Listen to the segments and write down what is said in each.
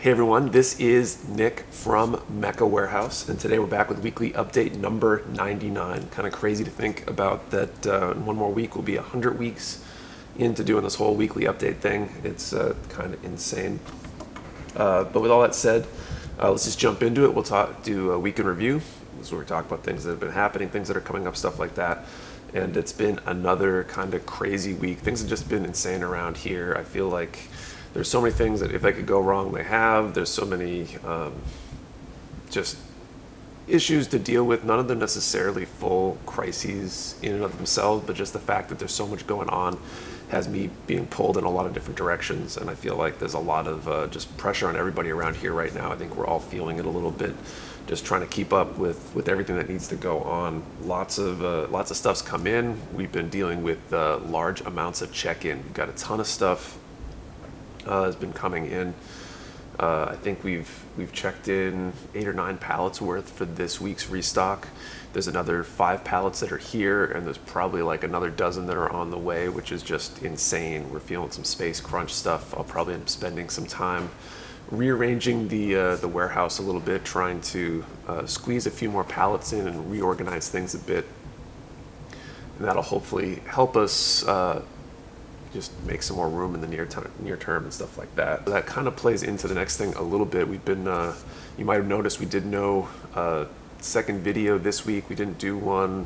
Hey everyone, this is Nick from Mecca Warehouse, and today we're back with weekly update number 99. Kind of crazy to think about that in one more week we'll be 100 weeks into doing this whole weekly update thing. It's kind of insane. But with all that said, let's just jump into it. We'll do a week in review. This is where we talk about things that have been happening, things that are coming up, stuff like that. And it's been another kind of crazy week. Things have just been insane around here. I feel like there's so many things that if they could go wrong, they have. There's so many just issues to deal with. None of them necessarily full crises in and of themselves, but just the fact that there's so much going on has me being pulled in a lot of different directions. And I feel like there's a lot of just pressure on everybody around here right now. I think we're all feeling it a little bit, just trying to keep up with everything that needs to go on. Lots of stuff's come in. We've been dealing with large amounts of check-in. We've got a ton of stuff has been coming in. I think we've checked in 8 or 9 pallets worth for this week's restock. There's another 5 pallets that are here, and there's probably like another dozen that are on the way, which is just insane. We're feeling some space crunch stuff. I'll probably end up spending some time rearranging the warehouse a little bit, trying to squeeze a few more pallets in and reorganize things a bit. And that'll hopefully help us just make some more room in the near term and stuff like that. That kind of plays into the next thing a little bit. We've been, you might have noticed we did no second video this week. We didn't do one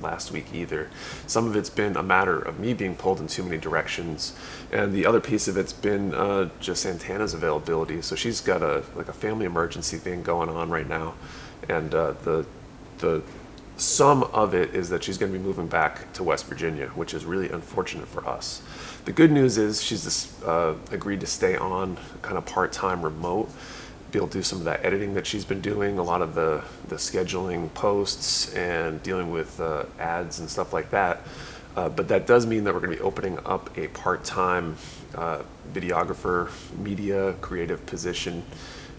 last week either. Some of it's been a matter of me being pulled in too many directions, and the other piece of it's been just Santana's availability. So she's got a family emergency thing going on right now, and the sum of it is that she's going to be moving back to West Virginia, which is really unfortunate for us. The good news is she's agreed to stay on kind of part-time remote, be able to do some of that editing that she's been doing, a lot of the scheduling posts and dealing with ads and stuff like that. But that does mean that we're going to be opening up a part-time videographer, media, creative position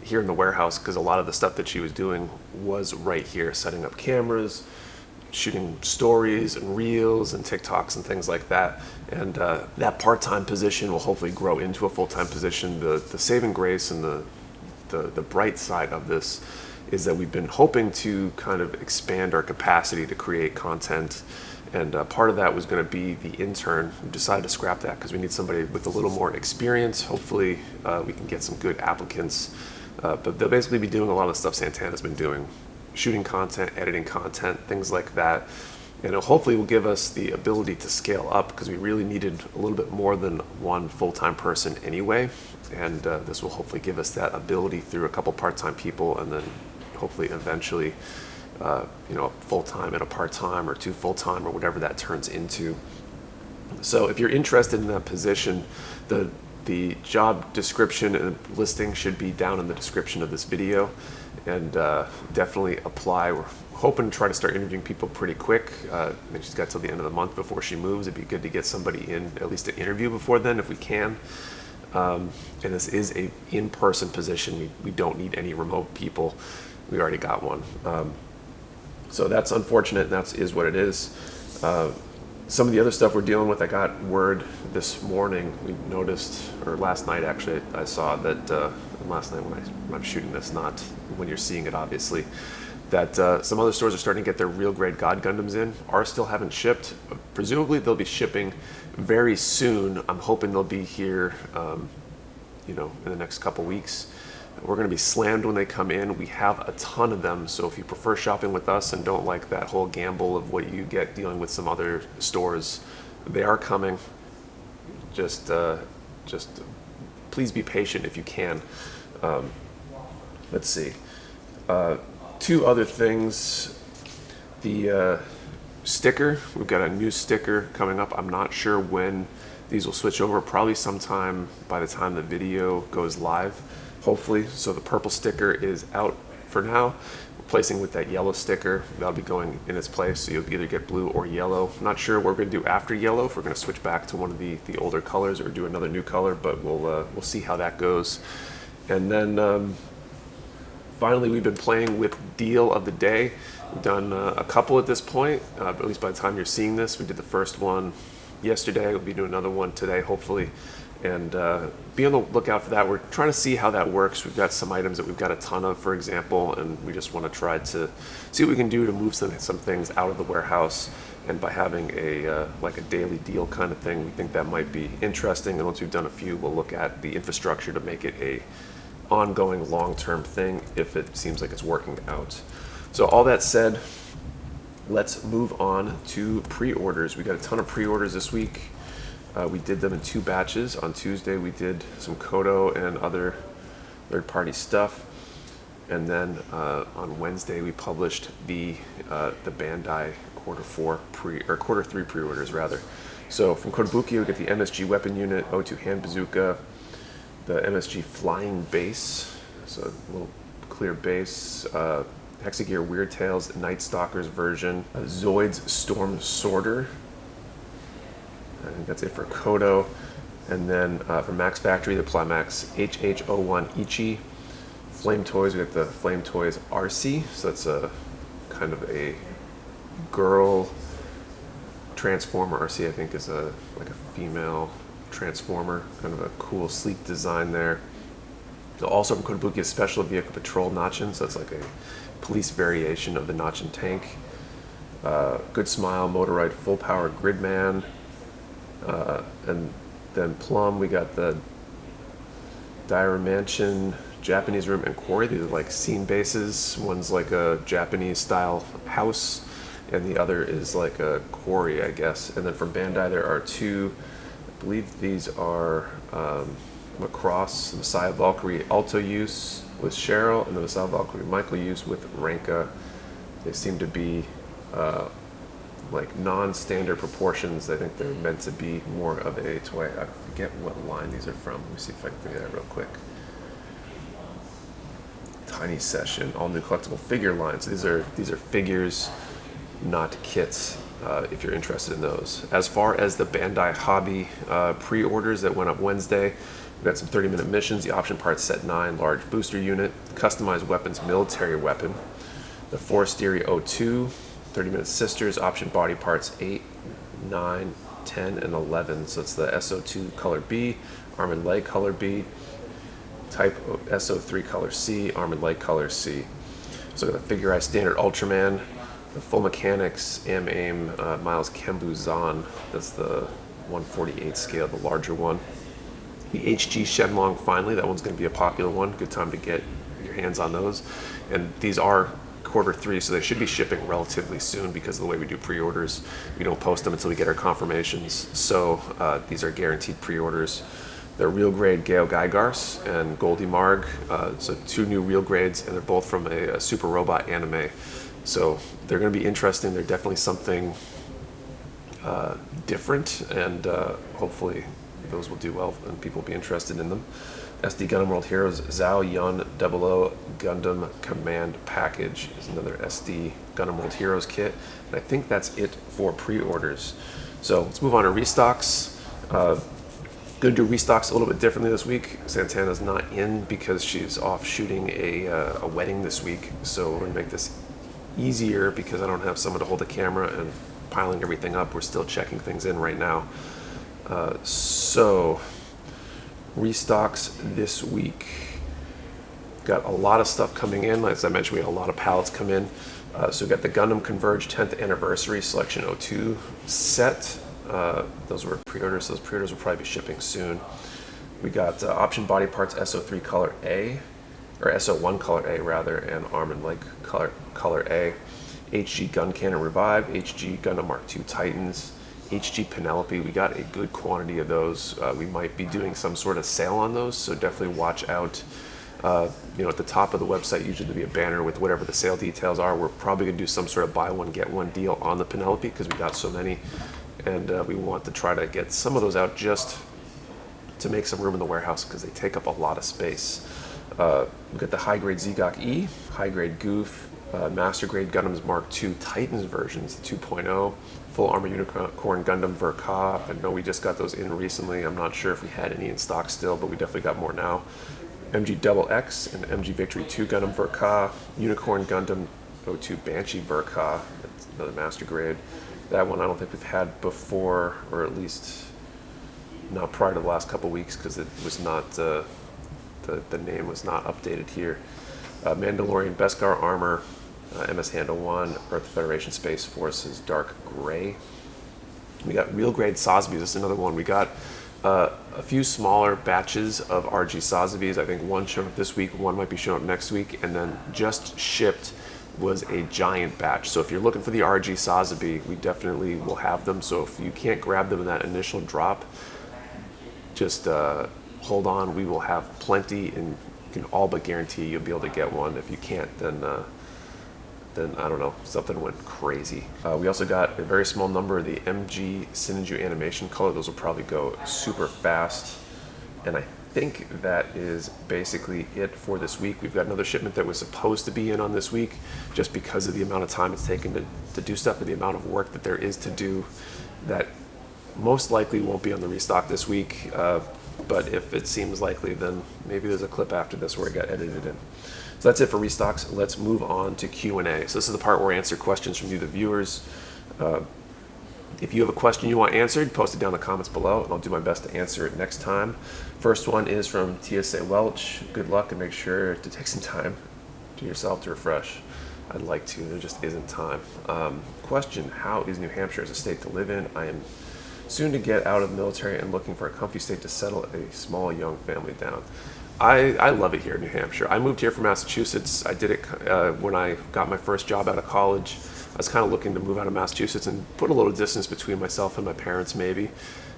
here in the warehouse, because a lot of the stuff that she was doing was right here, setting up cameras, shooting stories and reels and TikToks and things like that. And that part-time position will hopefully grow into a full-time position. The saving grace and the bright side of this is that we've been hoping to kind of expand our capacity to create content. And part of that was going to be the intern. We decided to scrap that because we need somebody with a little more experience. Hopefully we can get some good applicants. But they'll basically be doing a lot of the stuff Santana's been doing, shooting content, editing content, things like that. And it hopefully will give us the ability to scale up, because we really needed a little bit more than one full-time person anyway. And this will hopefully give us that ability through a couple part-time people, and then hopefully eventually full-time and a part-time, or 2 full-time, or whatever that turns into. So if you're interested in that position, the job description and listing should be down in the description of this video, and definitely apply. We're hoping to try to start interviewing people pretty quick. She's got till the end of the month before she moves. It'd be good to get somebody in, at least an interview before then if we can. And this is a in-person position. We don't need any remote people. We already got one. So that's unfortunate, and that is what it is. Some of the other stuff we're dealing with, I got word this morning, we noticed, or last night actually, I saw that, last night when I'm shooting this, not when you're seeing it obviously, that some other stores are starting to get their real grade God Gundams in. Ours still haven't shipped. Presumably they'll be shipping very soon. I'm hoping they'll be here in the next couple weeks. We're going to be slammed when they come in. We have a ton of them, so if you prefer shopping with us and don't like that whole gamble of what you get dealing with some other stores, they are coming. Just please be patient if you can. Let's see. 2 other things. The sticker, we've got a new sticker coming up. I'm not sure when these will switch over, probably sometime by the time the video goes live, hopefully. So the purple sticker is out for now, replacing with that yellow sticker. That'll be going in its place, so you'll either get blue or yellow. I'm not sure what we're going to do after yellow, if we're going to switch back to one of the older colors or do another new color, but we'll see how that goes. And then finally, we've been playing with deal of the day. We've done a couple at this point, but at least by the time you're seeing this, we did the first one yesterday. We'll be doing another one today, hopefully. and be on the lookout for that. We're trying to see how that works. We've got some items that we've got a ton of, for example, and we just want to try to see what we can do to move some things out of the warehouse. And by having a like a daily deal kind of thing, we think that might be interesting. And once we've done a few, we'll look at the infrastructure to make it a ongoing long-term thing if it seems like it's working out. So all that said, let's move on to pre-orders. We got a ton of pre-orders this week. We did them in 2 batches. On Tuesday, we did some Kodo and other third-party stuff. And then on Wednesday, we published the Bandai quarter 3 pre-orders rather. So from Kotobukiya, we get the MSG weapon unit, O2 hand bazooka, the MSG flying base, so a little clear base, Hexagear Weird Tales Night Stalkers version, Zoid's Storm Sorter. I think that's it for Kodo. And then from Max Factory, the Plymax HH01 Ichi. Flame Toys, we got the Flame Toys RC, so that's a kind of a girl transformer. RC, I think, is like a female transformer, kind of a cool sleek design there. So also from Kotobukiya, Special Vehicle Patrol Nachin, so that's like a police variation of the Nachin tank. Good Smile Motorite Full Power Gridman. And then Plum, we got the Daira Mansion Japanese Room and Quarry. These are like scene bases. One's like a Japanese style house and the other is like a quarry, I guess. And then from Bandai there are 2, I believe these are Macross, the Messiah Valkyrie Alto use with Cheryl, and the Messiah Valkyrie Michael use with Ranka. They seem to be like non-standard proportions. I think they're meant to be more of a toy. I forget what line these are from. Let me see if I can figure that out real quick. Tiny Session, all new collectible figure lines. These are figures, not kits, if you're interested in those. As far as the Bandai Hobby pre-orders that went up Wednesday, we got some 30-minute missions, the option parts set 9, large booster unit, customized weapons, military weapon, the Force Theory 02, 30-minute sisters, option body parts 8, 9, 10, and 11. So it's the SO2 color B, arm and leg color B, type SO3 color C, arm and leg color C. So the Figure Eye Standard Ultraman, the Full Mechanics AIM Miles Kembu Zahn, that's the 148 scale, the larger one. The HG Shenlong finally, that one's going to be a popular one. Good time to get your hands on those. And these are quarter 3, so they should be shipping relatively soon because of the way we do pre-orders. We don't post them until we get our confirmations. So these are guaranteed pre-orders. They're real grade Gale Gygar's and Goldie Marg. So 2 new real grades, and they're both from a Super Robot anime. So they're going to be interesting. They're definitely something different, and hopefully those will do well and people will be interested in them. SD Gundam World Heroes Zhao Yun 00 Gundam Command Package is another SD Gundam World Heroes kit. And I think that's it for pre-orders. So let's move on to restocks. Going to do restocks a little bit differently this week. Santana's not in because she's off shooting a wedding this week. So we're going to make this easier because I don't have someone to hold the camera and piling everything up. We're still checking things in right now. So restocks this week. Got a lot of stuff coming in. As I mentioned, we had a lot of pallets come in. So we got the Gundam Converge 10th Anniversary Selection 02 set. Those were pre-orders. Those pre-orders will probably be shipping soon. We got option body parts SO3 color A, or SO1 color A rather, and arm and leg color A. HG Gun Cannon Revive, HG Gundam Mark II Titans, HG Penelope. We got a good quantity of those. We might be doing some sort of sale on those, so definitely watch out. At the top of the website usually there'll be a banner with whatever the sale details are. We're probably going to do some sort of buy one get one deal on the Penelope because we got so many, and we want to try to get some of those out just to make some room in the warehouse because they take up a lot of space. We've got the high grade Zgok E, high grade Goof, master grade Gundams Mark II Titans versions, 2.0, full armor unicorn Gundam Verka. I know we just got those in recently. I'm not sure if we had any in stock still, but we definitely got more now. MG Double X and MG Victory 2 Gundam Verka, Unicorn Gundam 02 Banshee Verka, that's another master grade. That one I don't think we've had before, or at least not prior to the last couple weeks because it was not, the name was not updated here. Mandalorian Beskar Armor, MS Handle 1, Earth Federation Space Forces Dark Gray. We got real grade Sotheby's. This is another one. We got a few smaller batches of RG Sotheby's. I think one showed up this week, one might be showing up next week, and then just shipped was a giant batch. So if you're looking for the RG Sotheby, we definitely will have them. So if you can't grab them in that initial drop, just hold on. We will have plenty, and you can all but guarantee you'll be able to get one. If you can't, then I don't know, something went crazy. We also got a very small number of the MG Sinju animation color. Those will probably go super fast. And I think that is basically it for this week. We've got another shipment that was supposed to be in on this week, just because of the amount of time it's taken to do stuff and the amount of work that there is to do, that most likely won't be on the restock this week. But if it seems likely, then maybe there's a clip after this where it got edited in. So that's it for Restocks. Let's move on to Q&A. So this is the part where I answer questions from you, the viewers. If you have a question you want answered, post it down in the comments below, and I'll do my best to answer it next time. First one is from TSA Welch. Good luck, and make sure to take some time to yourself to refresh. I'd like to, there just isn't time. Question, how is New Hampshire as a state to live in? I am soon to get out of the military and looking for a comfy state to settle a small young family down. I love it here in New Hampshire. I moved here from Massachusetts. I did it when I got my first job out of college. I was kind of looking to move out of Massachusetts and put a little distance between myself and my parents, maybe.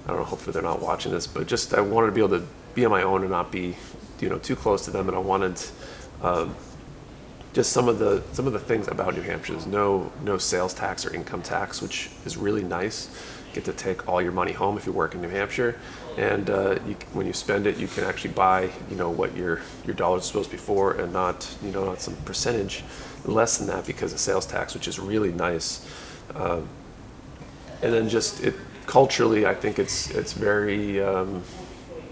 I don't know, hopefully they're not watching this, but just I wanted to be able to be on my own and not be, too close to them. And I wanted just some of the things about New Hampshire. There's no sales tax or income tax, which is really nice. You get to take all your money home if you work in New Hampshire, and when you spend it, you can actually buy what your dollars are supposed to be for, and not not some percentage less than that because of sales tax, which is really nice. And then just culturally, I think it's very I don't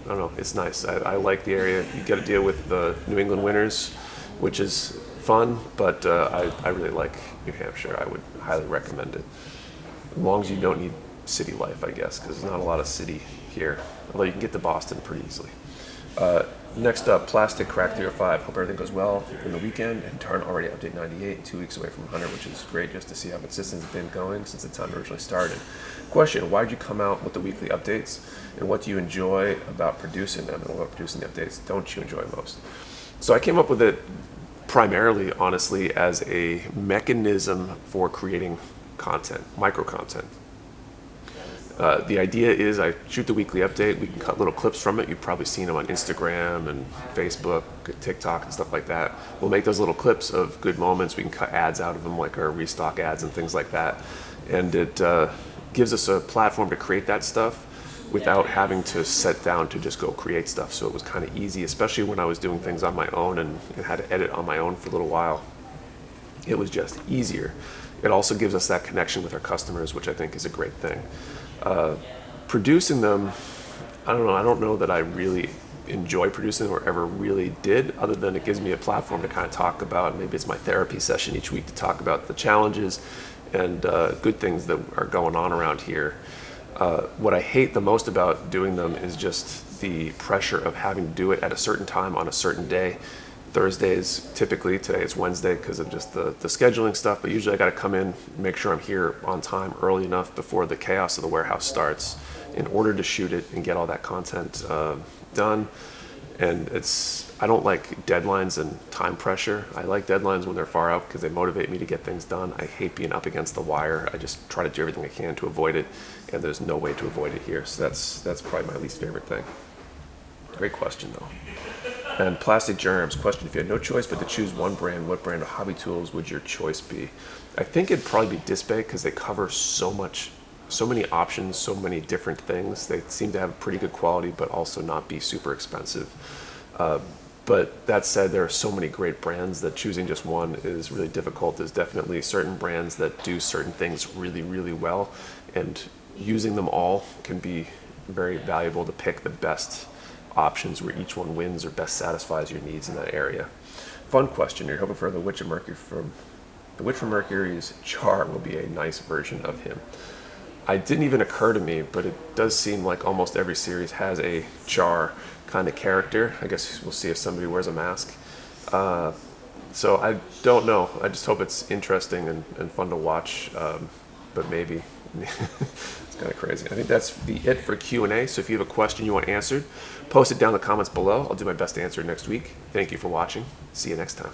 know, it's nice. I like the area. You get to deal with the New England winters, which is fun, but I really like New Hampshire. I would highly recommend it, as long as you don't need city life, I guess, because there's not a lot of city here, although you can get to Boston pretty easily. Next up, Plastic Crack 305. Hope everything goes well in the weekend. And Tarn already update 98, 2 weeks away from 100, which is great just to see how consistent it's been going since the time it originally started. Question, why did you come out with the weekly updates, and what do you enjoy about producing them, and what about producing the updates don't you enjoy most? So I came up with it primarily, honestly, as a mechanism for creating content, micro content. The idea is I shoot the weekly update. We can cut little clips from it. You've probably seen them on Instagram and Facebook, TikTok, and stuff like that. We'll make those little clips of good moments. We can cut ads out of them, like our restock ads and things like that. And it gives us a platform to create that stuff without having to sit down to just go create stuff. So it was kind of easy, especially when I was doing things on my own and had to edit on my own for a little while. It was just easier. It also gives us that connection with our customers, which I think is a great thing. Producing them, I don't know that I really enjoy producing them or ever really did, other than it gives me a platform to kind of talk about. Maybe it's my therapy session each week to talk about the challenges and good things that are going on around here. What I hate the most about doing them is just the pressure of having to do it at a certain time on a certain day. Thursdays, typically, today it's Wednesday because of just the scheduling stuff, but usually I got to come in, make sure I'm here on time early enough before the chaos of the warehouse starts in order to shoot it and get all that content done. And I don't like deadlines and time pressure. I like deadlines when they're far out because they motivate me to get things done. I hate being up against the wire. I just try to do everything I can to avoid it, and there's no way to avoid it here. So that's probably my least favorite thing. Great question, though. And Plastic Germs, question, if you had no choice but to choose one brand, what brand of hobby tools would your choice be? I think it'd probably be Disbay because they cover so many options, so many different things. They seem to have pretty good quality, but also not be super expensive. But that said, there are so many great brands that choosing just one is really difficult. There's definitely certain brands that do certain things really, really well, and using them all can be very valuable to pick the best options where each one wins or best satisfies your needs in that area. Fun question, you're hoping for the Witch of Mercury from the Witch from Mercury's char will be a nice version of him. I didn't even occur to me, but it does seem like almost every series has a jar kind of character. I guess we'll see if somebody wears a mask. So I don't know. I just hope it's interesting and fun to watch. But maybe it's kind of crazy. I think that's it for Q&A. So if you have a question you want answered, post it down in the comments below. I'll do my best to answer it next week. Thank you for watching. See you next time.